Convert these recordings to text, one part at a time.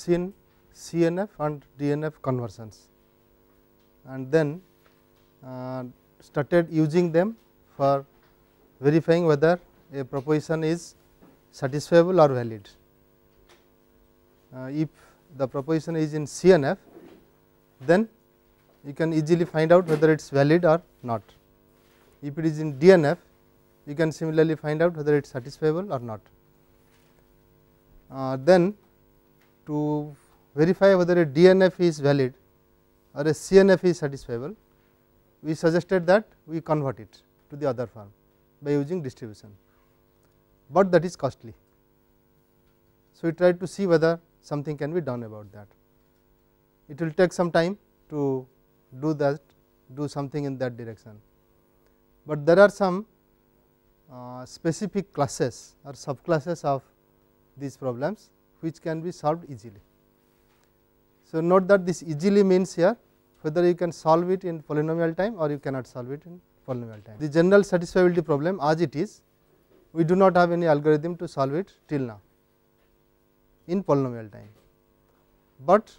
seen CNF and DNF conversions, and then started using them for verifying whether a proposition is satisfiable or valid. If the proposition is in CNF, then you can easily find out whether it is valid or not. If it is in DNF, you can similarly find out whether it is satisfiable or not. Then to verify whether a DNF is valid or a CNF is satisfiable, we suggested that we convert it to the other form by using distribution, but that is costly. So, we tried to see whether something can be done about that. It will take some time to do that, do something in that direction, but there are some specific classes or subclasses of these problems which can be solved easily. So, note that this easily means here whether you can solve it in polynomial time or you cannot solve it in polynomial time. The general satisfiability problem as it is, we do not have any algorithm to solve it till now in polynomial time, but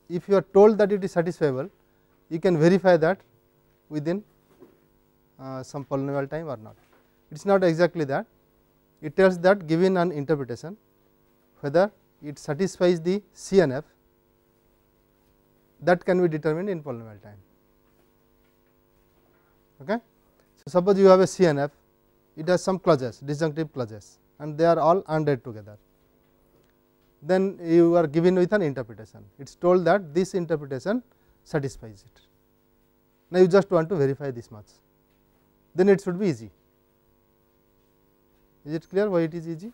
if you are told that it is satisfiable, you can verify that within some polynomial time or not. It is not exactly that, it tells that given an interpretation whether it satisfies the CNF, that can be determined in polynomial time. Okay. So, suppose you have a CNF, it has some clauses, disjunctive clauses, and they are all ANDed together. Then you are given with an interpretation, it is told that this interpretation satisfies it. Now, you just want to verify this much, then it should be easy. Is it clear why it is easy?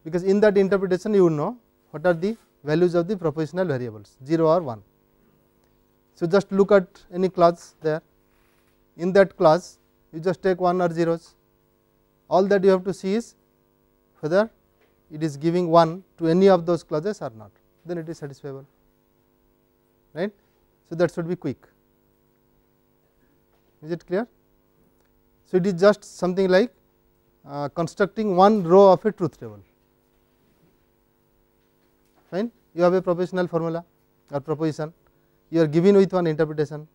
Because in that interpretation you know what are the values of the propositional variables, 0 or 1. So, just look at any clause there, in that clause you just take 1 or zeros, all that you have to see is whether it is giving 1 to any of those clauses or not, then it is satisfiable, right. So, that should be quick. Is it clear? So, it is just something like constructing one row of a truth table, fine. You have a propositional formula or proposition, you are given with one interpretation,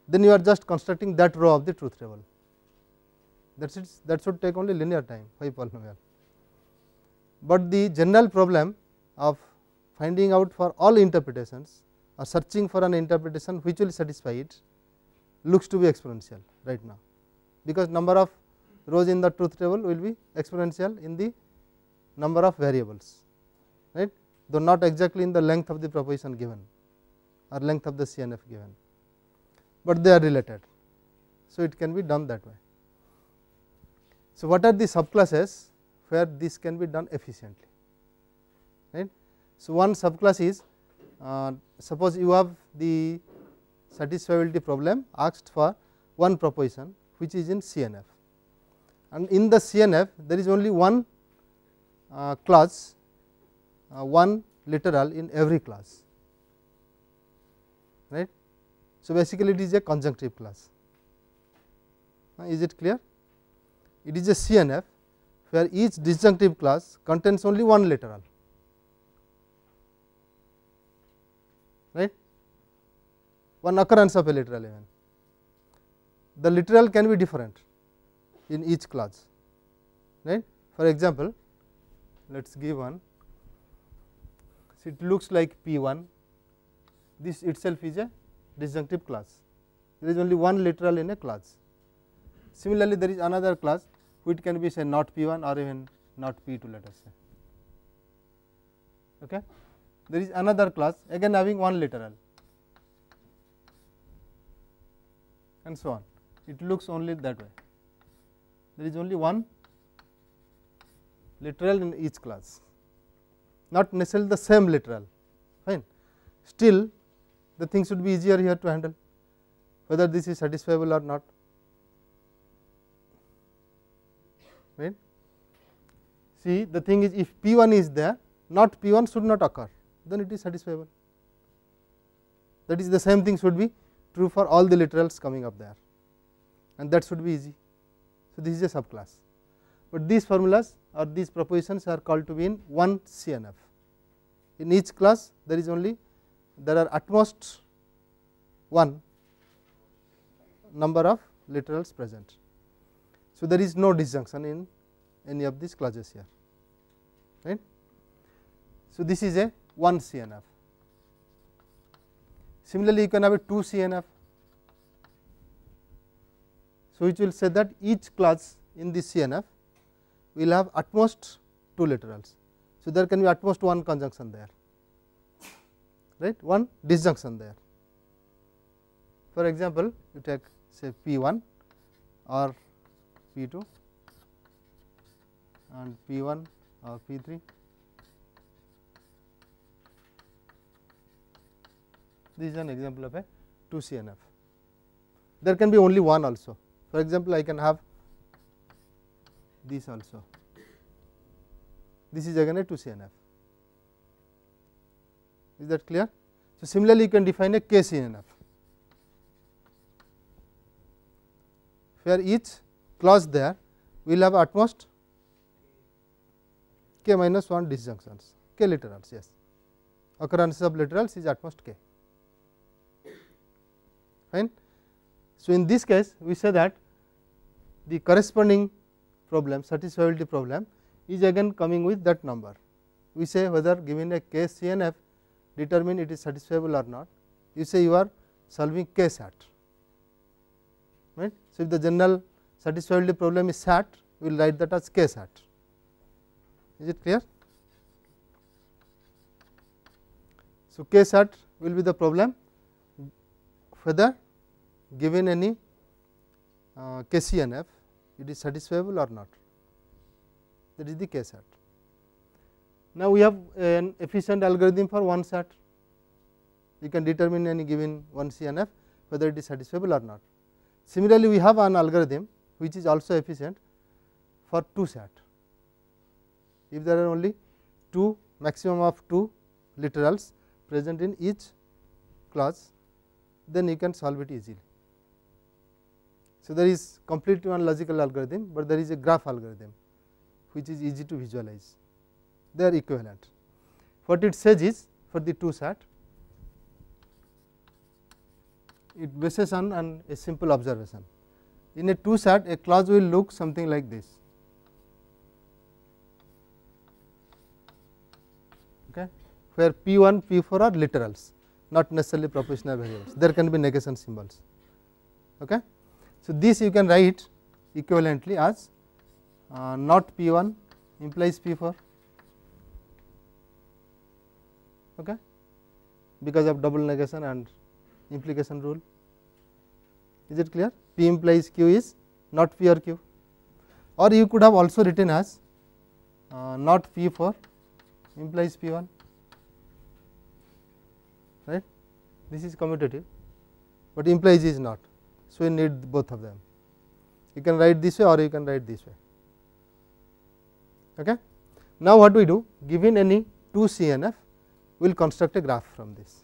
then you are just constructing that row of the truth table. That should take only linear time, why polynomial. But the general problem of finding out for all interpretations or searching for an interpretation which will satisfy it looks to be exponential right now, because number of rows in the truth table will be exponential in the number of variables, right, though not exactly in the length of the proposition given or length of the CNF given, but they are related. So, it can be done that way. So, what are the subclasses where this can be done efficiently, right. So, one subclass is suppose you have the satisfiability problem asked for one proposition which is in CNF, and in the CNF there is only one clause, one literal in every clause, right. So, basically it is a conjunctive clause. Is it clear? It is a CNF where each disjunctive clause contains only one literal, right, one occurrence of a literal even. The literal can be different in each clause, right. For example, let us give one. So, it looks like P1, this itself is a disjunctive clause, there is only one literal in a clause. Similarly, there is another clause which can be say not P1 or even not P2, let us say. Okay. There is another clause again having one literal, and so on. It looks only that way. There is only one literal in each clause, not necessarily the same literal, fine. Still the thing should be easier here to handle, whether this is satisfiable or not, right. See, the thing is, if P1 is there, not P1 should not occur, then it is satisfiable. That is the same thing should be true for all the literals coming up there, and that should be easy. So, this is a subclass, but these formulas or these propositions are called to be in one CNF, in each class there are at most one number of literals present. So, there is no disjunction in any of these clauses here, right. So, this is a 1 CNF. Similarly, you can have a 2 CNF. So, which will say that each clause in this CNF will have at most 2 literals. So, there can be at most one conjunction there, right, one disjunction there. For example, you take say P1 or P2 and P1 or P3. This is an example of a 2 CNF. There can be only one also. For example, I can have this also. This is again a 2 CNF. Is that clear? So, similarly, you can define a K CNF, where each clause there will have at most K minus 1 disjunctions, K literals, yes, occurrence of literals is at most K. Fine. So, in this case we say that the corresponding problem, satisfiability problem, is again coming with that number. We say whether given a K CNF determine it is satisfiable or not. You say you are solving K SAT, right. So, if the general satisfiability problem is SAT, we will write that as K SAT. Is it clear? So, K SAT will be the problem whether given any KCNF it is satisfiable or not, that is the K SAT. Now, we have an efficient algorithm for 1 SAT, you can determine any given 1 CNF whether it is satisfiable or not. Similarly, we have an algorithm which is also efficient for 2 SAT. If there are only 2 maximum of 2 literals present in each clause, then you can solve it easily. So, there is completely one logical algorithm, but there is a graph algorithm which is easy to visualize, they are equivalent. What it says is for the 2 SAT, it bases on a simple observation. In a 2 SAT, a clause will look something like this. Okay, where P1, P4 are literals, not necessarily propositional variables. There can be negation symbols. Okay. So, this you can write equivalently as not P1 implies P4, okay, because of double negation and implication rule. Is it clear? P implies Q is not P or Q, or you could have also written as not P4 implies P1, right. This is commutative, but implies is not. So, we need both of them. You can write this way or you can write this way. Okay. Now, what we do, given any 2 CNF, we will construct a graph from this.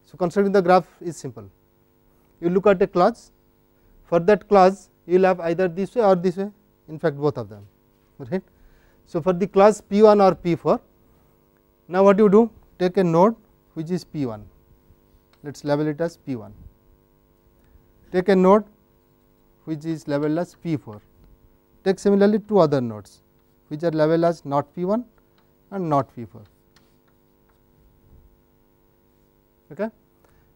So, constructing the graph is simple. You look at a clause, for that clause you will have either this way or this way, in fact both of them, right. So, for the clause P1 or P4, now what you do, take a node which is P1, let us label it as P1, take a node which is labeled as P4, take similarly 2 other nodes which are labeled as not P1 and not P4. Okay.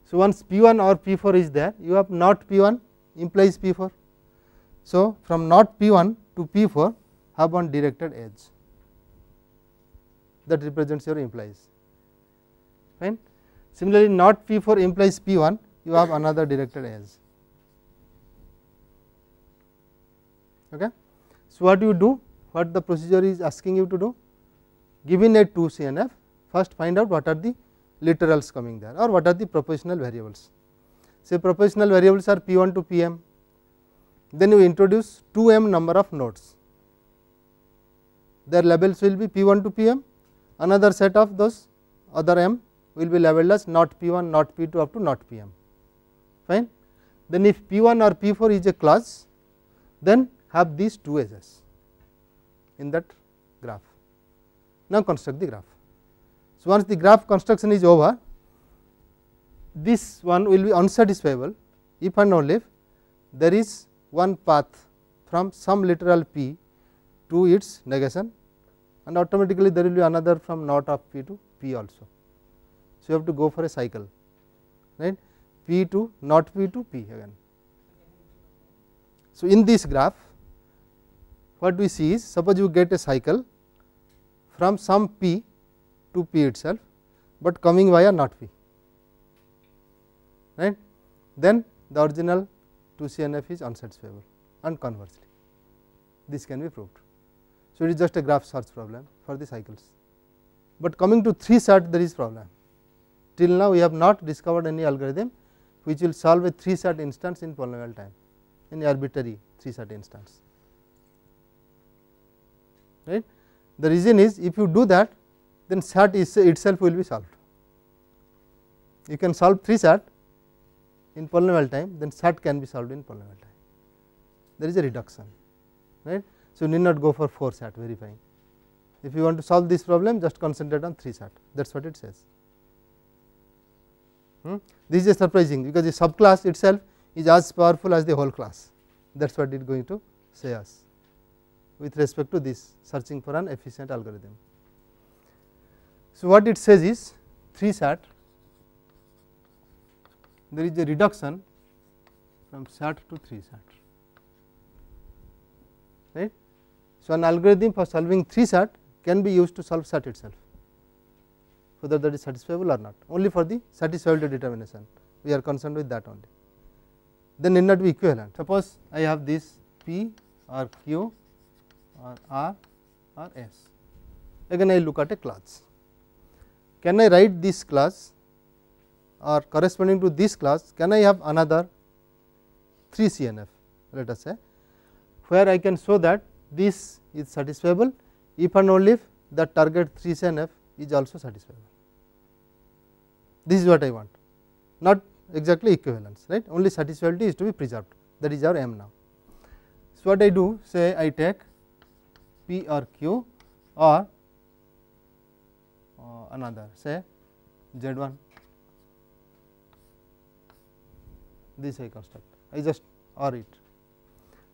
So, once P1 or P4 is there, you have not P1 implies P4. So, from not P1 to P4 have one directed edge that represents your implies. Fine. Similarly, not P4 implies P1, you have another directed edge. Okay. So, what you do, what the procedure is asking you to do, given a 2 CNF, first find out what are the literals coming there or what are the propositional variables. Say propositional variables are P1 to Pm, then you introduce 2m number of nodes, their labels will be P1 to Pm, another set of those other m will be labeled as not P1, not P2 up to not Pm. Fine. Then if P1 or P4 is a clause, then have these 2 edges in that graph. Now, construct the graph. So, once the graph construction is over, this one will be unsatisfiable if and only if there is one path from some literal p to its negation, and automatically there will be another from not of p to p also. So, you have to go for a cycle, right, p to not p to p again. So, in this graph what we see is, suppose you get a cycle from some p to p itself, but coming via not p, right, then the original 2CNF is unsatisfiable, and conversely this can be proved. So, it is just a graph search problem for the cycles, but coming to 3-SAT there is problem. Till now we have not discovered any algorithm which will solve a 3-SAT instance in polynomial time, in arbitrary 3-SAT instance, right. The reason is, if you do that, then SAT itself will be solved. You can solve 3-SAT in polynomial time, then SAT can be solved in polynomial time. There is a reduction, right. So, you need not go for 4-SAT verifying. If you want to solve this problem, just concentrate on 3-SAT, that is what it says. This is surprising, because the subclass itself is as powerful as the whole class, that is what it is going to say us with respect to this searching for an efficient algorithm. So, what it says is 3-SAT, there is a reduction from SAT to 3-SAT, right. So, an algorithm for solving 3-SAT can be used to solve SAT itself, whether that is satisfiable or not, only for the satisfiability determination we are concerned with that only. Then need not be equivalent. Suppose I have this P or Q or R or S, again I look at a class. Can I write this class, or corresponding to this class can I have another 3CNF, let us say, where I can show that this is satisfiable if and only if the target 3CNF is also satisfiable. This is what I want, not exactly equivalence, right, only satisfiability is to be preserved, that is our aim now. So, what I do, say I take P or Q or another, say Z1, this I construct, I just OR it.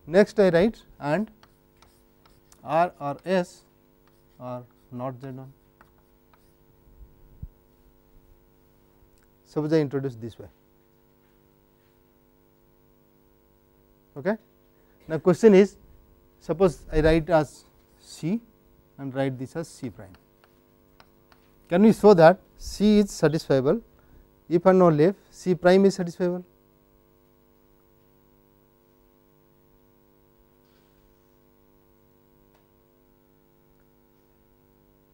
Next I write and R or S or not Z1. Suppose I introduce this way. Okay. Now, question is, suppose I write as C and write this as C prime. Can we show that C is satisfiable if and only if C prime is satisfiable?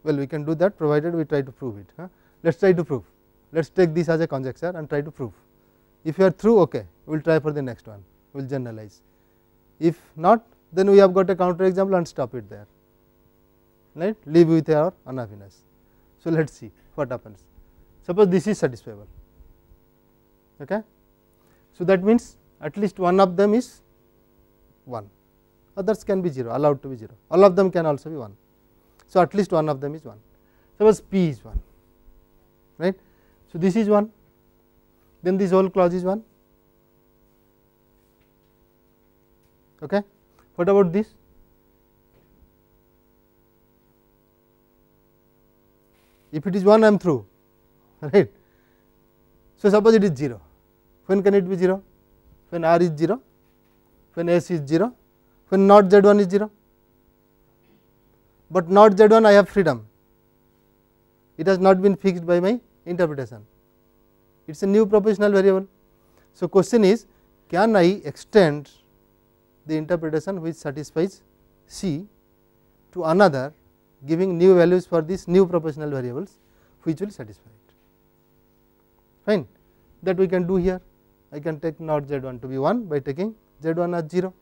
Well, we can do that provided we try to prove it. Let us try to prove. Let us take this as a conjecture and try to prove. If you are through, okay, we will try for the next one, we will generalize. If not, then we have got a counter example and stop it there, right, leave with our unhappiness. So, let us see what happens. Suppose this is satisfiable. Okay. So, that means at least one of them is 1, others can be 0, allowed to be 0, all of them can also be 1. So, at least one of them is 1. Suppose P is 1, right. So, this is 1, then this whole clause is 1. Okay. What about this? If it is 1, I am through, right. So, suppose it is 0, when can it be 0? When R is 0, when S is 0, when not Z1 is 0, but not Z1 I have freedom, it has not been fixed by my interpretation, it is a new propositional variable. So, question is, can I extend the interpretation which satisfies C to another, giving new values for these new propositional variables which will satisfy it, fine. That we can do here. I can take not Z1 to be 1 by taking Z1 as 0.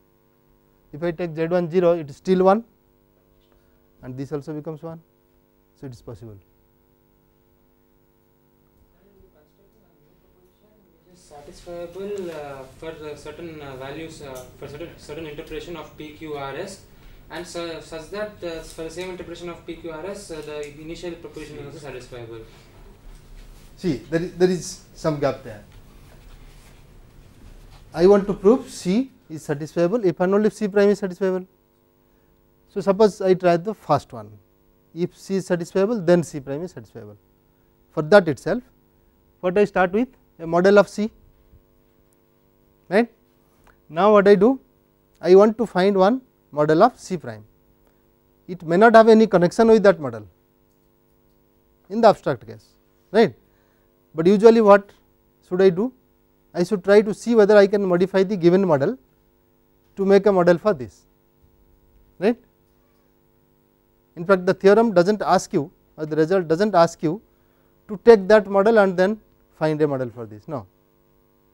If I take Z1 0, it is still 1 and this also becomes 1. So, it is possible. Satisfiable for certain values, for certain interpretation of P, Q, R, S, And so, such that for the same interpretation of PQRS, the initial proposition is also satisfiable. See, there is some gap there. I want to prove C is satisfiable if and only if C prime is satisfiable. So, suppose I try the first one, if C is satisfiable, then C prime is satisfiable. For that itself, what I start with a model of C, right. Now, what I do, I want to find one model of C prime. It may not have any connection with that model in the abstract case, right. But usually what should I do? I should try to see whether I can modify the given model to make a model for this, right. In fact, the theorem does not ask you, or the result does not ask you to take that model and then find a model for this, no,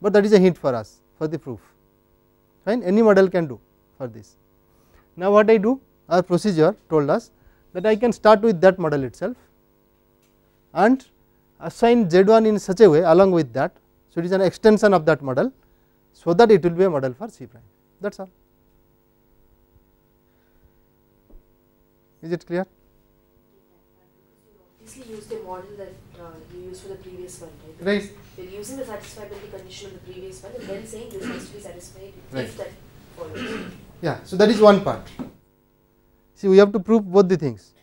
but that is a hint for us for the proof, fine, any model can do for this. Now, what I do, our procedure told us that I can start with that model itself and assign Z1 in such a way along with that. So, it is an extension of that model, so that it will be a model for C prime, that is all. Is it clear? Obviously, use the model that you used for the previous one, right? Right. They are using the satisfiability condition of the previous one and then saying this has to be satisfied Right. if that follows. Yeah, so that is one part. See, we have to prove both the things.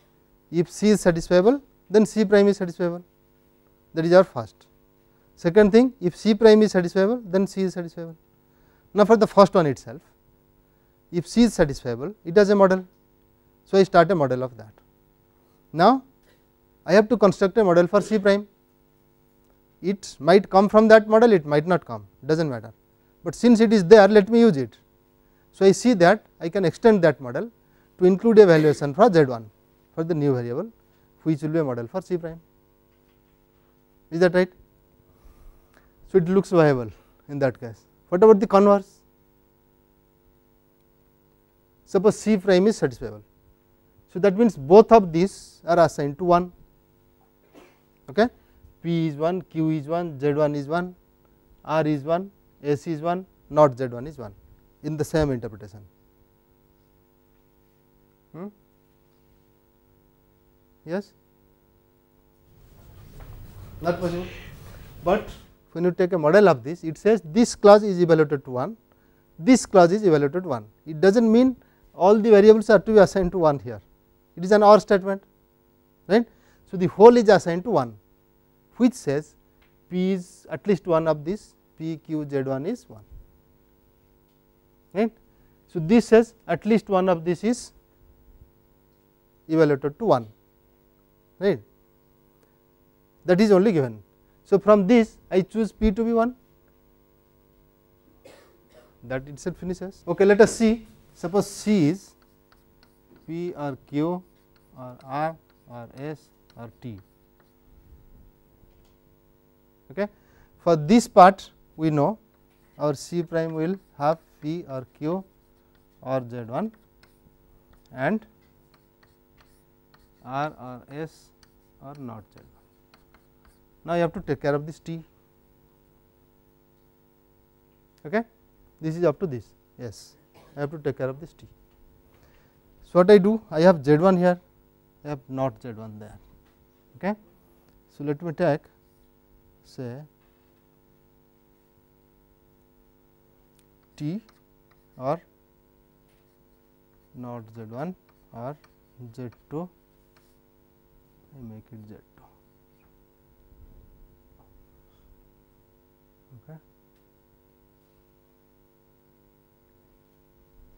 If C is satisfiable, then C prime is satisfiable. That is our first. Second thing, if C prime is satisfiable, then C is satisfiable. Now, for the first one itself, if C is satisfiable, it has a model. So, I start a model of that. Now, I have to construct a model for C prime. It might come from that model, it might not come, does not matter, but since it is there, let me use it. So, I see that I can extend that model to include a valuation for Z1 for the new variable, which will be a model for C prime. Is that right? So, it looks viable in that case. What about the converse? Suppose C prime is satisfiable. So, that means both of these are assigned to 1. Okay? P is 1, Q is 1, Z1 is 1, R is 1, S is 1, not Z1 is 1 in the same interpretation. Yes? Not possible. But when you take a model of this, it says this clause is evaluated to 1, this clause is evaluated to 1. It does not mean all the variables are to be assigned to 1 here. It is an OR statement, right. So, the whole is assigned to 1, which says P is at least one of this, P, Q, Z1 is 1, right. So, this says at least one of this is evaluated to 1, right. That is only given. So, from this I choose P to be 1, that itself finishes. Okay, let us see, suppose C is P or Q or R or S or T. Okay. For this part we know our C prime will have P or Q or Z1 and R or S or not Z1. Now, you have to take care of this T. Okay. This is up to this, yes, I have to take care of this T. So, what I do, I have Z1 here, I have not Z1 there. Okay. So, let me take say T or not Z1 or Z2, I make it Z2. Okay.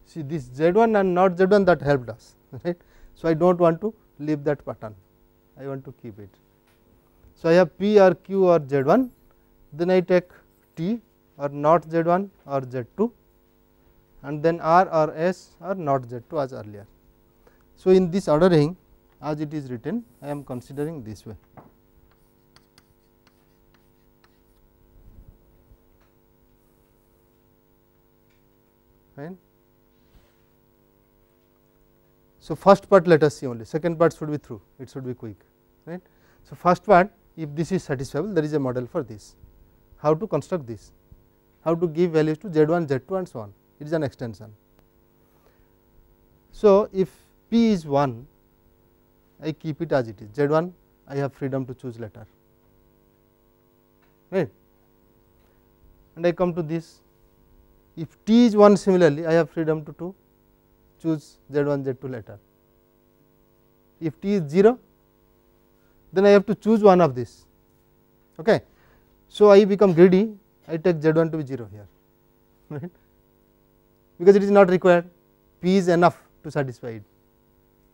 See, this Z1 and not Z1, that helped us, right. So, I do not want to leave that pattern, I want to keep it. So, I have P or Q or Z1, then I take T or not Z1 or Z2 and then R or S or not Z2 as earlier. So, in this ordering as it is written, I am considering this way. Fine. So, first part let us see only, second part should be through, it should be quick, right. So, first part, if this is satisfiable, there is a model for this, how to construct this, how to give values to Z1, Z2 and so on, it is an extension. So, if P is 1, I keep it as it is, Z1 I have freedom to choose later, right, and I come to this. If T is 1, similarly I have freedom to choose Z1 Z2 later. If T is 0, then I have to choose one of these. Okay. So, I become greedy, I take Z1 to be 0 here, right, because it is not required, P is enough to satisfy it.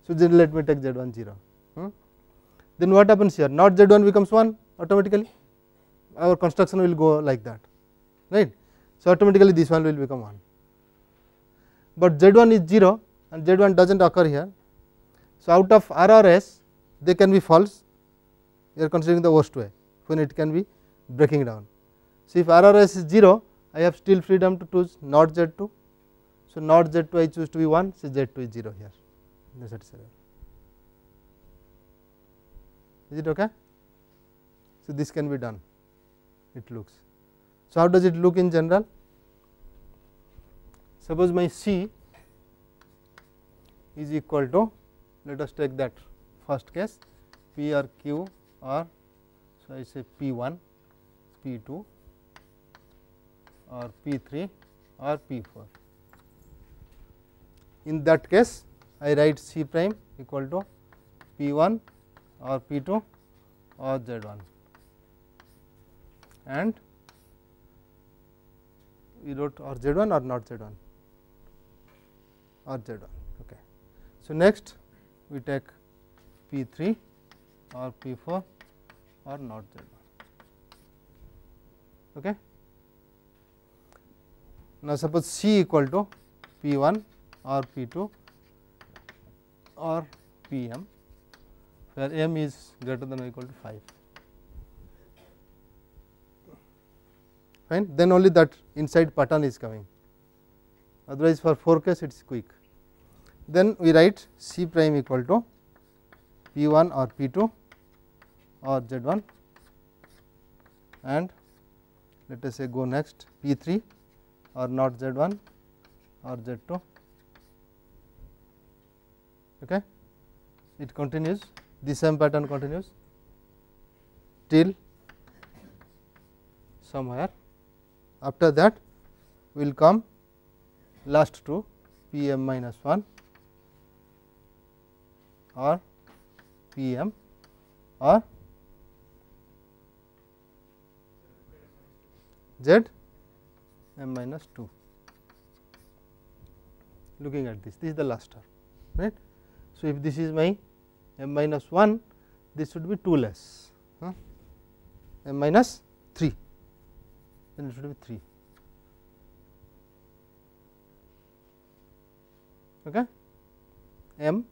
So, then let me take Z1 0. Then what happens here? Not Z1 becomes 1 automatically, our construction will go like that, right. So, automatically this one will become 1, but Z1 is 0 and Z1 does not occur here. So, out of R or S they can be false, we are considering the worst way when it can be breaking down. So, if R or S is 0, I have still freedom to choose not Z2. So, not Z2 I choose to be 1, so Z2 is 0 here, that is satisfiable. Is it okay? So, this can be done, it looks. So, how does it look in general? Suppose my C is equal to, let us take that first case, P or Q or, so I say P1, P2 or P3 or P4. In that case, I write C prime equal to P1 or P2 or Z1, and we wrote or Z1 or not Z1 or Z1. Okay. So, next we take P3 or P4 or not Z1. Okay. Now, suppose C equal to P1 or P2 or Pm, where m is greater than or equal to 5. Fine. Then only that inside pattern is coming, otherwise for 4 case it is quick. Then we write C prime equal to P1 or P2 or Z1, and let us say go next P3 or not Z1 or Z2. Okay. It continues, the same pattern continues till somewhere. After that we will come last to Pm minus 1 or Pm or Z m minus 2. Looking at this is the last term, right. So, if this is my m minus 1, this should be 2 less, m minus 3, then it should be 3. Okay. M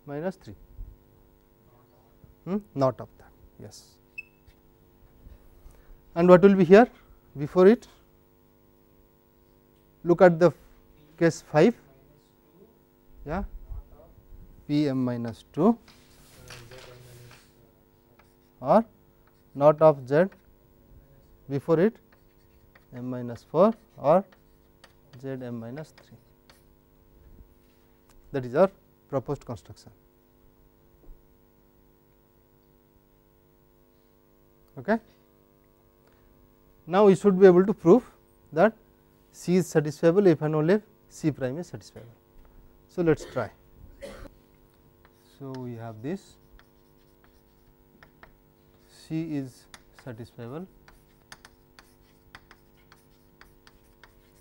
minus 3, not of that, yes. And what will be here before it? Look at the case 5, yeah, Pm minus 2 or not of Z before it m minus 4 or Z m minus 3. That is our proposed construction. Okay. Now, we should be able to prove that C is satisfiable if and only if C prime is satisfiable. So, let us try. So, we have this, C is satisfiable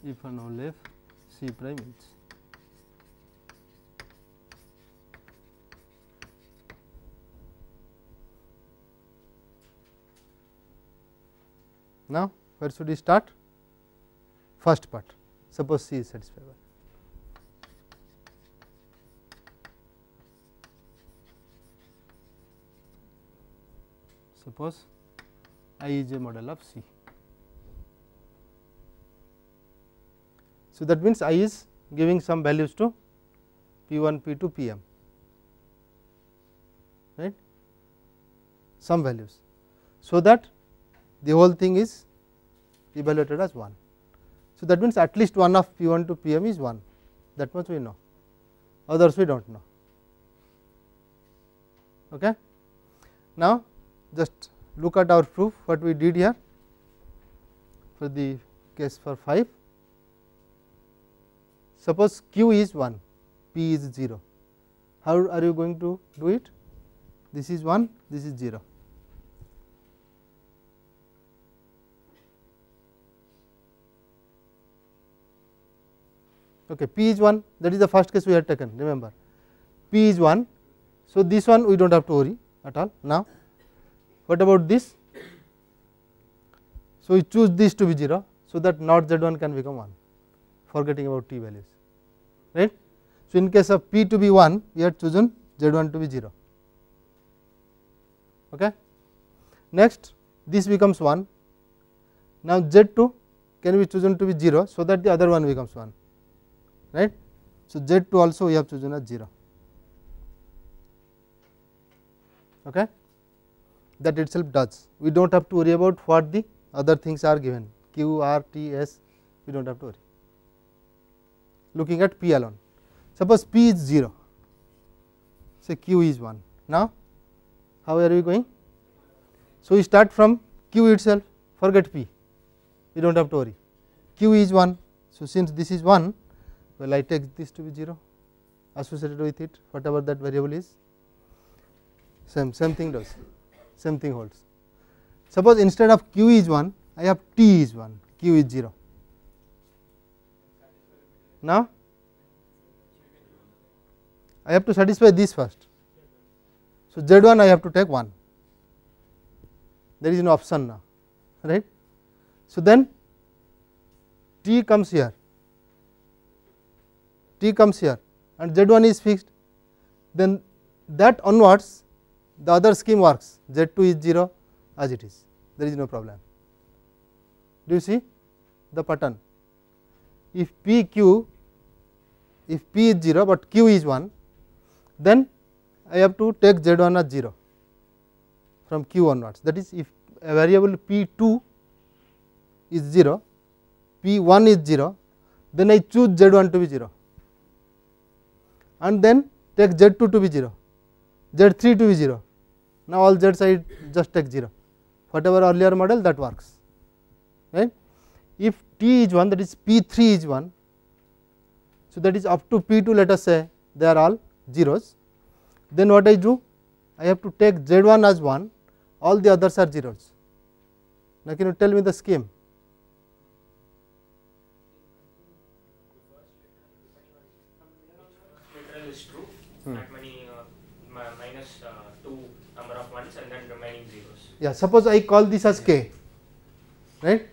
if and only if C prime is. Now, where should we start? First part, suppose C is satisfiable. Suppose I is a model of C. So, that means I is giving some values to P1, P2, Pm, right, some values. So, that the whole thing is evaluated as 1. So, that means at least one of P1 to Pm is 1, that much we know, others we do not know. Okay. Now, just look at our proof what we did here for the case for 5. Suppose q is 1, p is 0. How are you going to do it? This is 1, this is 0. Okay, p is 1, that is the first case we had taken, remember, p is 1. So, this one we do not have to worry at all. Now, what about this? So, we choose this to be 0, so that not z1 can become 1, forgetting about t values, right. So, in case of p to be 1, we have chosen z1 to be 0. Okay. Next, this becomes 1. Now, z2 can be chosen to be 0, so that the other one becomes 1, right. So, z2 also we have chosen as 0. Okay. That itself does. We do not have to worry about what the other things are given, q, r, t, s, we do not have to worry. Looking at p alone, suppose p is 0, say q is 1. Now, how are we going? So, we start from q itself, forget p, we do not have to worry. Q is 1. So, since this is 1, well, I take this to be 0 associated with it, whatever that variable is. Same thing does, same thing holds. Suppose instead of q is 1, I have t is 1, q is 0. Now, I have to satisfy this first. So, z1 I have to take 1, there is no option now, right. So, then t comes here, and z1 is fixed, then that onwards the other scheme works, z2 is 0 as it is, there is no problem. Do you see the pattern? If p is 0, but q is 1, then I have to take z1 as 0 from q onwards. That is, if a variable p2 is 0, p1 is 0, then I choose z1 to be 0, and then take z2 to be 0, z3 to be 0. Now, all z's I just take 0, whatever earlier model that works, right. If t is 1, that is p3 is 1, so that is up to p2, let us say they are all zeros, then what I do? I have to take z1 as 1, all the others are zeros. Now, can you tell me the scheme? Literal is true, that many minus 2 number of ones and then remaining zeros. Yeah, suppose I call this as k, right.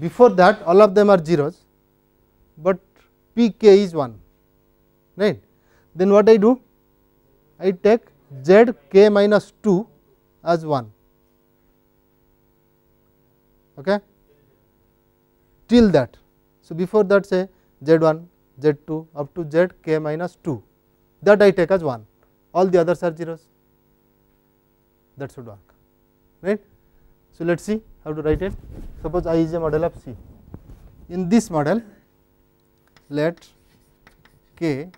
Before that all of them are zeros, but pk is 1, right. Then what I do? I take zk minus 2 as 1, okay, till that. So, before that say z1, z2 up to zk minus 2, that I take as 1, all the others are zeros, that should work, right. So, let us see how to write it. Suppose I is a model of C. In this model, let k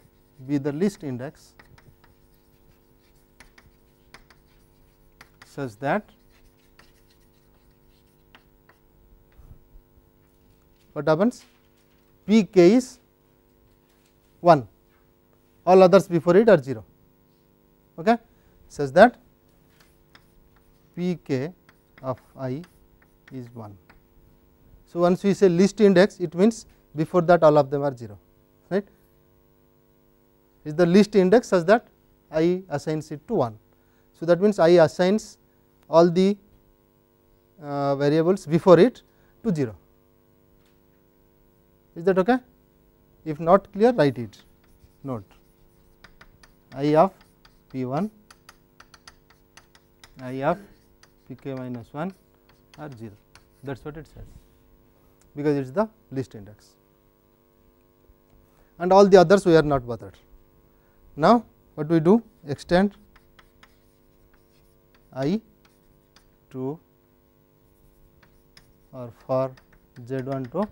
be the least index such that what happens? Pk is 1, all others before it are 0, okay, such that Pk of I is 1. So, once we say least index, it means before that all of them are 0, right. Is the least index such that I assigns it to 1. So, that means I assigns all the variables before it to 0. Is that okay? If not clear, write it. Note I of p1, I of pk minus 1 are 0, that is what it says, because it is the least index, and all the others we are not bothered. Now, what we do? Extend I to or for z1 to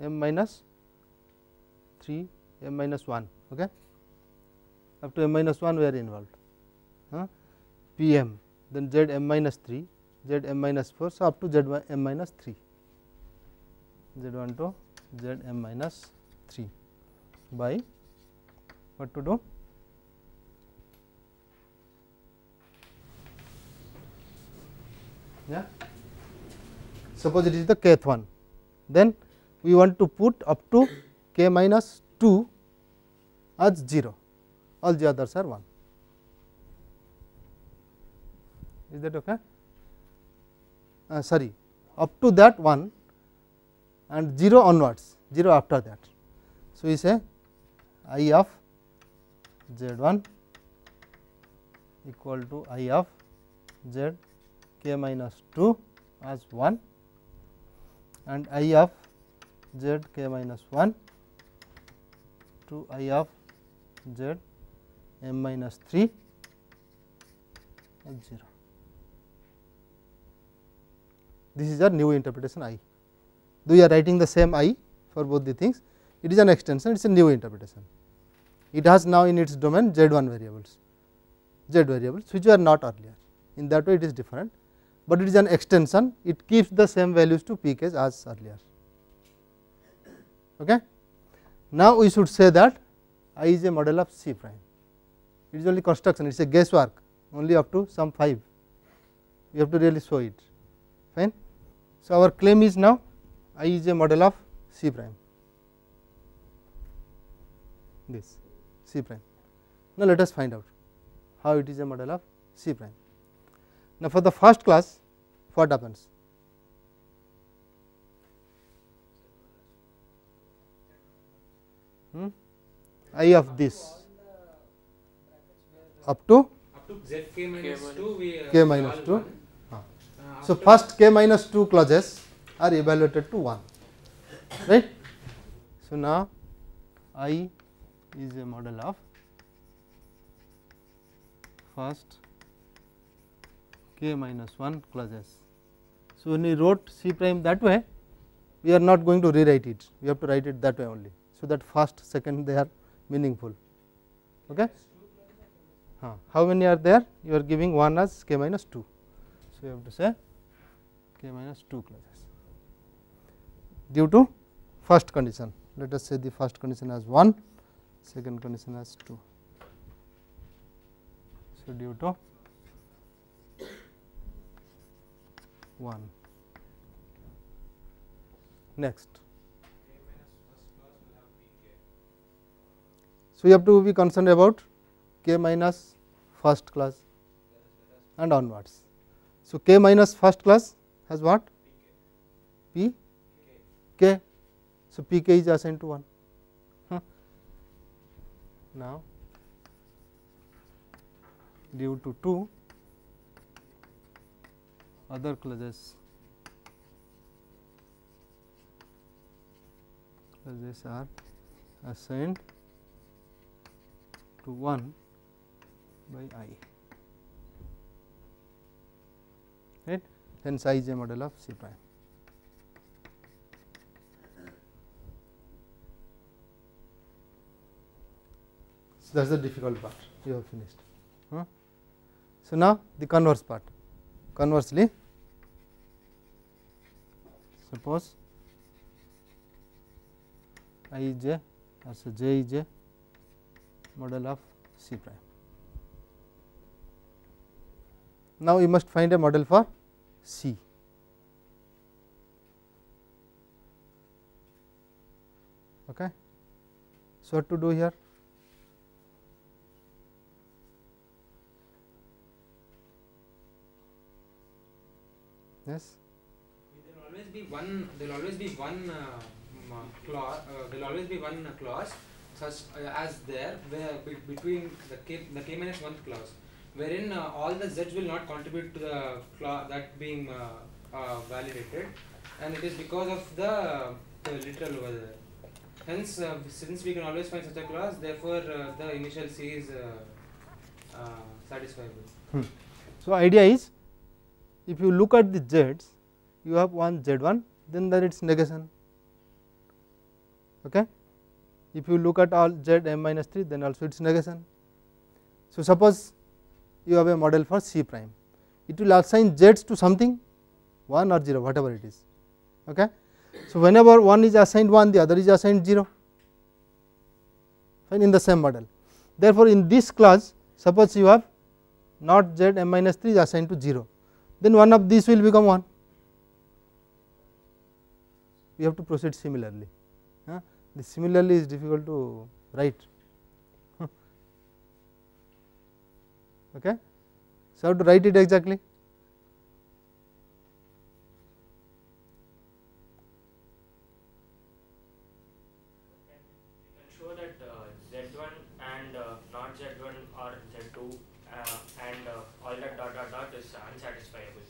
m minus 3, m minus 1, okay. Up to m minus 1 we are involved, p m, then z m minus 3, z m minus 4. So, up to z m minus 3, z 1 to z m minus 3 by what to do? Yeah. Suppose it is the kth one, then we want to put up to k minus 2 as 0, all the others are 1. Is that okay? Sorry, up to that 1 and 0 onwards, 0 after that. So, we say I of z 1 equal to I of z k minus 2 as 1 and I of z k minus 1 to I of z m minus 3 as 0. This is our new interpretation I. Though we are writing the same I for both the things, it is an extension, it is a new interpretation. It has now in its domain z 1 variables, which were not earlier. In that way it is different, but it is an extension, it keeps the same values to p k's as earlier. Okay. Now, we should say that I is a model of C prime, it is only construction, it is a guesswork only up to some 5, we have to really show it, fine. So, our claim is now I is a model of C prime, this C prime. Now, let us find out how it is a model of C prime. Now, for the first class what happens? I of this up to z k minus 2 we k minus solve 2. one. So, first k minus 2 clauses are evaluated to 1, right. So, now I is a model of first k minus 1 clauses. So, when we wrote C prime that way, we are not going to rewrite it, we have to write it that way only. So, that first second they are meaningful. Okay. How many are there? You are giving 1 as k minus 2. So, you have to say k minus 2 clauses due to first condition. Let us say the first condition as 1, second condition as 2. So, due to 1. Next. So, you have to be concerned about k minus first class and onwards. So, k minus first class has what? P k. So, p k is assigned to 1. Now, due to 2 other clauses are assigned to 1 by I, right. Hence, I is a model of C prime. So, that is the difficult part, you have finished. So, now the converse part. Conversely, suppose I is a as J is a model of C prime. Now, we must find a model for C. Okay. So, what to do here? Yes. There will always be one. There will always be one clause. There will always be one clause, such as there where between the k minus 1 clause, wherein all the z's will not contribute to the clause that being validated, and it is because of the literal over there. Hence, since we can always find such a clause, therefore the initial C is satisfiable. So, idea is, if you look at the z's, you have one z 1, then there its negation. Okay. if you look at all z m minus 3, then also it is negation. So, suppose you have a model for C prime, it will assign z's to something 1 or 0, whatever it is. Okay. So, whenever one is assigned 1, the other is assigned 0, fine, in the same model. Therefore, in this class, suppose you have not z m minus 3 is assigned to 0, then one of these will become 1. We have to proceed similarly. This similarly is difficult to write. Okay. So, how to write it exactly? You can show that Z1 and not Z1 or Z2 and all that dot dot dot is unsatisfiable.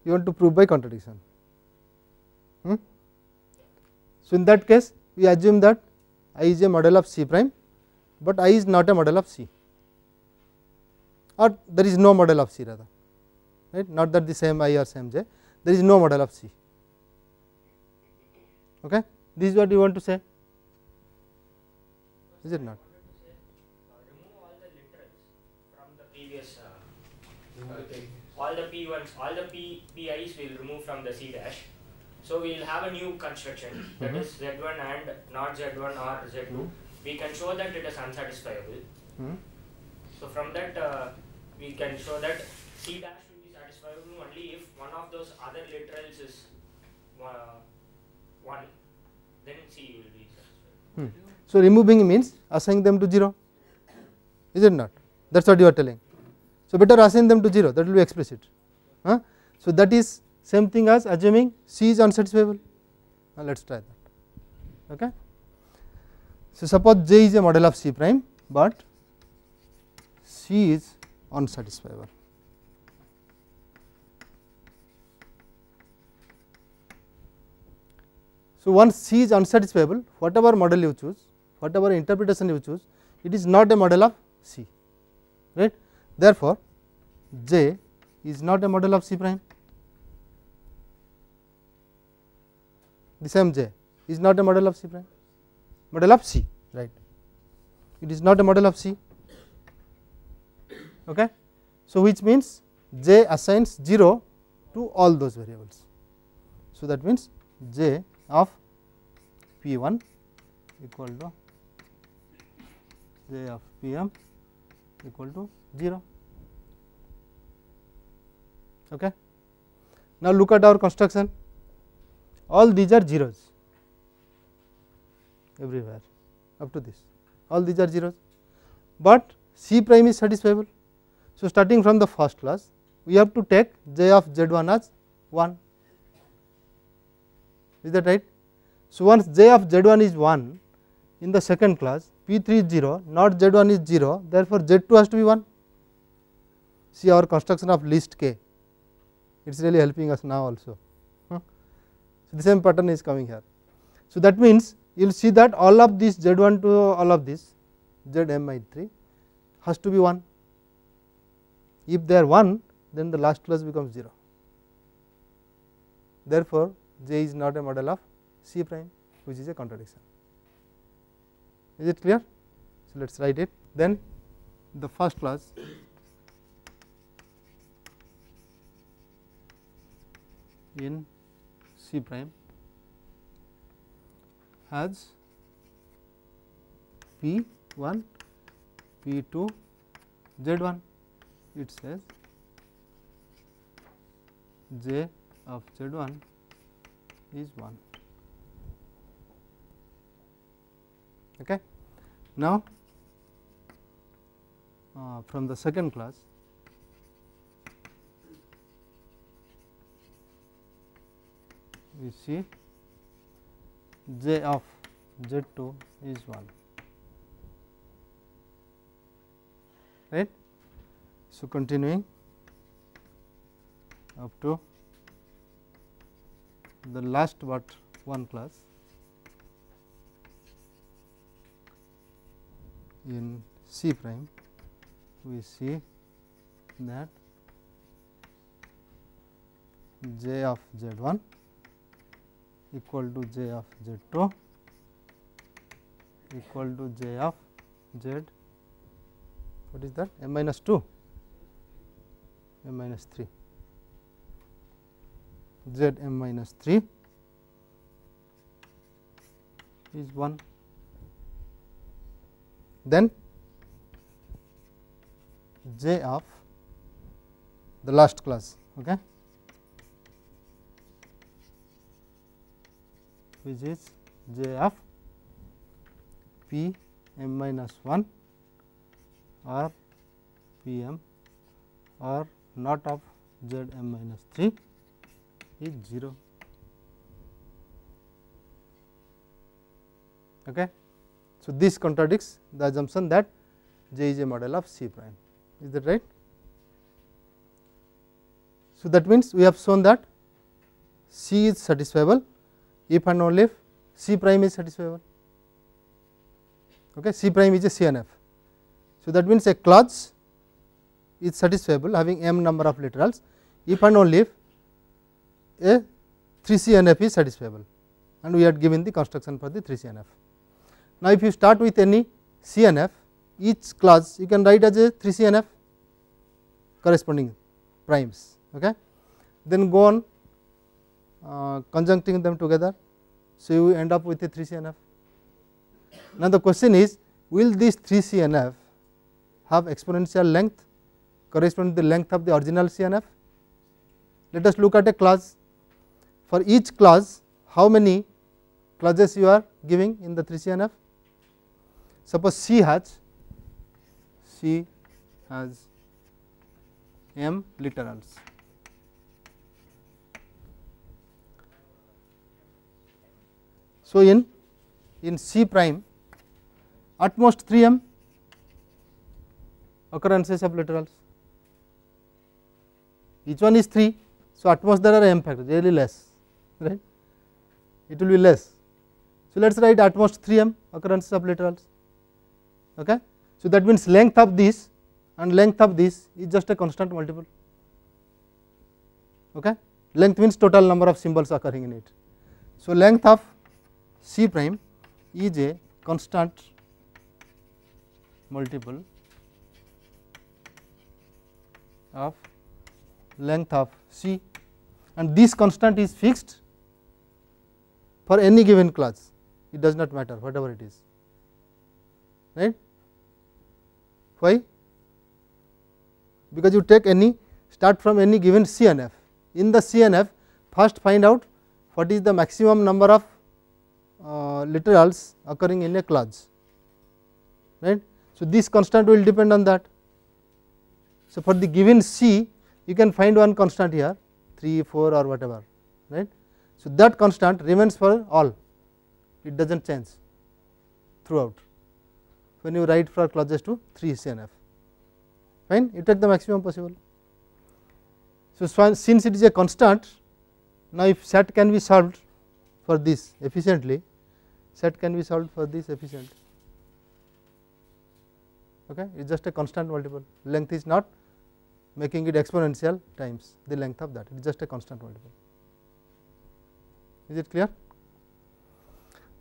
You want to prove by contradiction. So, in that case we assume that I is a model of C prime, but I is not a model of C, or there is no model of C rather, right, not that the same I or same J, there is no model of C. Okay. This is what you want to say, is it not? Remove all the literals from the previous all the P1s, all the PIs will remove from the C dash. So, we will have a new construction that is Z1 and not Z1 or Z2. We can show that it is unsatisfiable. So, from that we can show that C dash will be satisfiable only if one of those other literals is 1, then C will be satisfiable. So, removing means assigning them to 0, is it not? That is what you are telling. So, better assign them to 0, that will be explicit. So, that is same thing as assuming C is unsatisfiable. Now, let us try that. Okay. So, suppose J is a model of C prime, but C is unsatisfiable. So, once C is unsatisfiable, whatever model you choose, whatever interpretation you choose, it is not a model of C, right. Therefore, J is not a model of C prime. The same J is not a model of C prime, model of C, right. It is not a model of C. Okay. So, which means J assigns 0 to all those variables. So, that means J of P1 equal to J of Pm equal to 0. Okay. Now, look at our construction, all these are zeros everywhere up to this, all these are zeros, but C prime is satisfiable. So, starting from the first class we have to take J of Z1 as 1, is that right. So, once J of Z1 is 1, in the second class P3 is 0, not Z1 is 0, therefore, Z2 has to be 1. See our construction of list K, it is really helping us now also. So, the same pattern is coming here. So, that means you will see that all of this Z1 to all of this Zm3 has to be 1. If they are 1, then the last class becomes 0. Therefore, J is not a model of C prime, which is a contradiction. Is it clear? So, let us write it. Then the first class in C prime has P1, P2, Z1. It says J of Z1 is 1. Okay. Now, from the second class we see J of Z2 is 1, right. So, continuing up to the last but one class in C prime, we see that j of z1 equal to j of z2 equal to j of z, what is that, m minus 2, m minus 3, z m minus 3 is 1. Then j of the last class, okay, which is j of p m minus 1 or p m or not of z m minus 3 is 0. Okay. So, this contradicts the assumption that J is a model of C prime, is that right? So, that means we have shown that C is satisfiable if and only if C prime is satisfiable. Okay. C prime is a CNF. So, that means a clause is satisfiable having m number of literals if and only if a 3 CNF is satisfiable, and we had given the construction for the 3 CNF. Now, if you start with any CNF, each clause you can write as a 3 CNF corresponding primes, okay. Then go on conjuncting them together. So, you end up with a 3 CNF. Now, the question is, will this 3 CNF have exponential length corresponding to the length of the original CNF? Let us look at a clause. For each clause, how many clauses you are giving in the 3 CNF? Suppose C has m literals. So, in C prime at most 3 m occurrences of literals, each one is 3. So, at most there are m factors, really less, right, it will be less. So, let us write at most 3 m occurrences of literals. Okay. So, that means length of this and length of this is just a constant multiple. Okay. Length means total number of symbols occurring in it. So, length of C prime is a constant multiple of length of C, and this constant is fixed for any given clause, it does not matter whatever it is, right. Why? Because you take any, start from any given CNF. In the CNF, first find out what is the maximum number of literals occurring in a clause, right. So, this constant will depend on that. So, for the given C, you can find one constant here 3, 4 or whatever, right. So, that constant remains for all, it does not change throughout when you write for clauses to 3 CNF, fine, you take the maximum possible. So, since it is a constant, now if set can be solved for this efficiently, set can be solved for this efficiently, okay. It is just a constant multiple, length is not making it exponential times the length of that, it is just a constant multiple. Is it clear?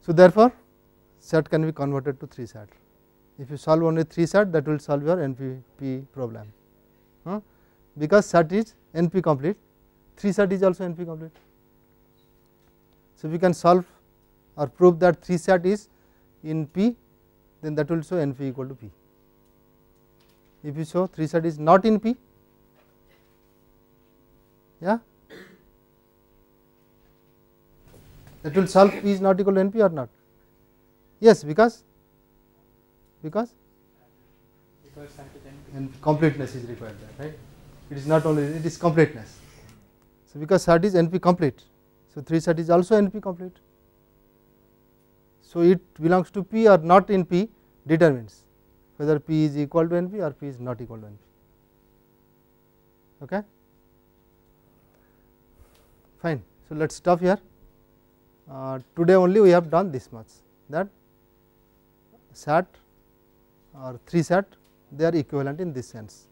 So, therefore, set can be converted to 3 set. If you solve only 3 set, that will solve your NP problem, because set is NP complete, 3 set is also NP complete. So, we can solve or prove that 3 set is in P, then that will show NP equal to P. If you show 3 set is not in P, yeah, that will solve P is not equal to NP or not? Yes, because and completeness is required there, right. It is not only, it is completeness. So, because set is NP complete, so 3 set is also NP complete. So, it belongs to P or not in P determines whether P is equal to NP or P is not equal to NP. Okay. Fine. So, let us stop here. Today only we have done this much, that set or 3 set, they are equivalent in this sense.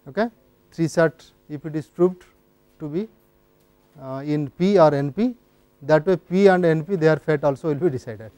Okay. 3 set, if it is proved to be in P or NP, that way P and NP their fate also will be decided.